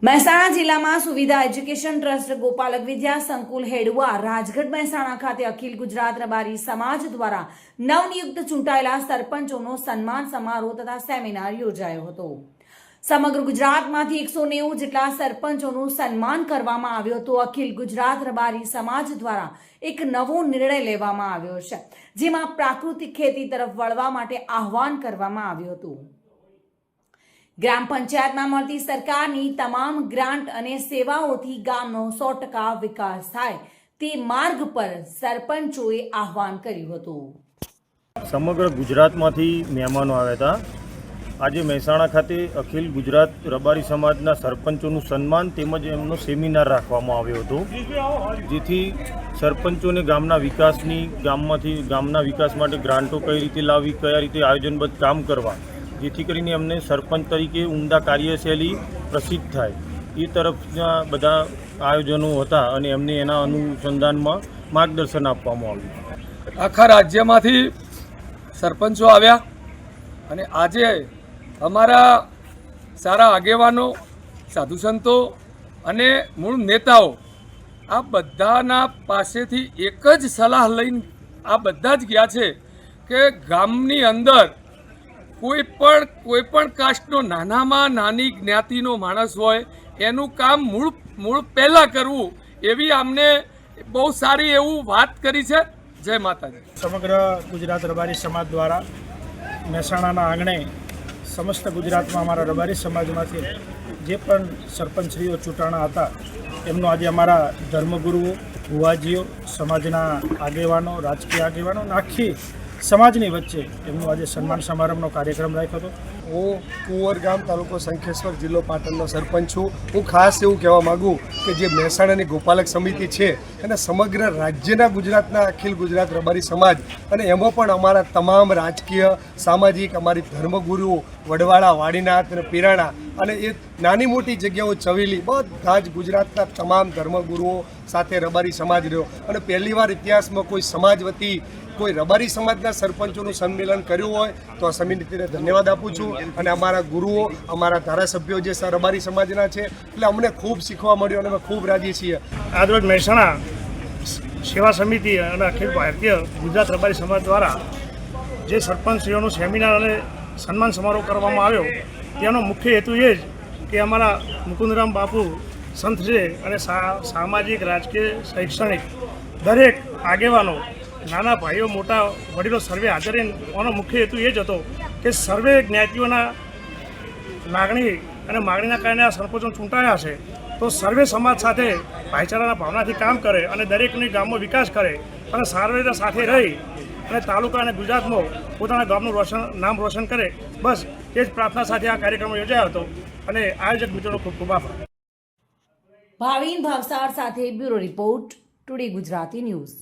મહેસાણા જિલ્લામાં સુવિધા education trust ગોપાલક વિદ્યા સંકુલ હેડવા રાજગઢ મહેસાણા ખાતે અખિલ ગુજરાત રબારી સમાજ દ્વારા નવનિયુક્ત ચૂંટાયેલા સરપંચોનો સન્માન સમારોહ તથા સેમિનાર યોજાયો હતો। સમગ્ર ગુજરાતમાંથી 190 જેટલા સરપંચોનું સન્માન કરવામાં આવ્યું હતું। અખિલ ગુજરાત રબારી સમાજ દ્વારા એક નવો નિર્ણય લેવામાં આવ્યો છે, જેમાં પ્રાકૃતિક ખેતી તરફ વળવા માટે આહવાન કરવામાં આવ્યું હતું। ગ્રામ પંચાયતમાં મળતી સરકારની તમામ ગ્રાન્ટ અને સેવાઓથી ગામનો 100% વિકાસ થાય તે માર્ગ પર સરપંચોએ આહવાન કર્યું હતું। સમગ્ર ગુજરાતમાંથી મહેમાનો આવ્યા હતા। આજે મહેસાણા ખાતે અખિલ ગુજરાત રબારી સમાજના સરપંચોનું સન્માન તેમજ એમનો સેમિનાર રાખવામાં આવ્યો હતો, જેથી સરપંચોને ગામના વિકાસની ગામના વિકાસ માટે ગ્રાન્ટો કઈ રીતે લાવવી, કયા રીતે આયોજનબદ્ધ કામ કરવા, જેથી કરીને અમને સરપંચ તરીકે ઉમદા કાર્યશૈલી પ્રસિદ્ધ થાય એ તરફના બધા આયોજનો હતા અને એમને એના અનુસંધાનમાં માર્ગદર્શન આપવામાં આવ્યું। આખા રાજ્યમાંથી સરપંચો આવ્યા અને આજે અમારા સારા આગેવાનો, સાધુ સંતો અને મૂળ નેતાઓ આ બધાના પાસેથી એક જ સલાહ લઈને આ બધા જ ગયા છે કે ગામની અંદર કોઈ પણ કાસ્ટનો નાનામાં નાની જ્ઞાતિનો માણસ હોય એનું કામ મૂળ પહેલાં કરવું, એવી અમને બહુ સારી એવું વાત કરી છે। જય માતાજી। સમગ્ર ગુજરાત રબારી સમાજ દ્વારા મહેસાણાના આંગણે સમસ્ત ગુજરાતમાં અમારા રબારી સમાજમાંથી જે પણ સરપંચશ્રીઓ ચૂંટાણા હતા એમનું આજે અમારા ધર્મગુરુઓ, ભુવાજીઓ, સમાજના આગેવાનો, રાજકીય આગેવાનો અને આખી સમાજની વચ્ચે એમનું આજે સન્માન સમારંભનો કાર્યક્રમ રાખ્યો હતો। હું કુંવરગામ તાલુકો શંખેશ્વર જિલ્લો પાટણનો સરપંચ છું। હું ખાસ એવું કહેવા માગું કે જે મહેસાણાની ગોપાલક સમિતિ છે અને સમગ્ર રાજ્યના ગુજરાતના અખિલ ગુજરાત રબારી સમાજ અને એમાં પણ અમારા તમામ રાજકીય, સામાજિક, અમારી ધર્મગુરુઓ વડવાળા, વાડીનાથ અને પીરાણા અને એ નાની મોટી જગ્યાઓ ચવેલી બધા જ ગુજરાતના તમામ ધર્મગુરુઓ સાથે રબારી સમાજ રહ્યો અને પહેલીવાર ઇતિહાસમાં કોઈ સમાજ વતી કોઈ રબારી સમાજના સરપંચોનું સંમેલન કર્યું હોય તો આ સમિતિને ધન્યવાદ આપું છું। અને અમારા ગુરુઓ, અમારા ધારાસભ્યો જે રબારી સમાજના છે એટલે અમને ખૂબ શીખવા મળ્યું અને અમે ખૂબ રાજી છીએ। આજરોજ મહેસાણા સેવા સમિતિ અને અખિલ ભારતીય ગુજરાત રબારી સમાજ દ્વારા જે સરપંચશ્રીઓનું સેમિનાર અને સન્માન સમારોહ કરવામાં આવ્યો તેનો મુખ્ય હેતુ એ જ કે અમારા મુકુંદરામ બાપુ સંત છે અને સામાજિક, રાજકીય, શૈક્ષણિક દરેક આગેવાનો, નાના ભાઈઓ, મોટા વડીલો સર્વે હાજર એનો મુખ્ય હેતુ એ જ હતો કે સર્વે જ્ઞાતિઓના લાગણી અને માગણીના કારણે આ સરપંચો ચૂંટાયા છે તો સર્વે સમાજ સાથે ભાઈચારાના ભાવનાથી કામ કરે અને દરેકની ગામનો વિકાસ કરે અને સર્વે સાથે રહી અને તાલુકા અને ગુજરાતમાં પોતાના ગામનું નામ રોશન કરે। બસ એ જ પ્રાર્થના સાથે આ કાર્યક્રમ યોજાયો હતો અને આયોજક મિત્રોનો ખૂબ ખૂબ આભાર। ભાવિન ભાવસાર સાથે bureau report, today Gujarati news.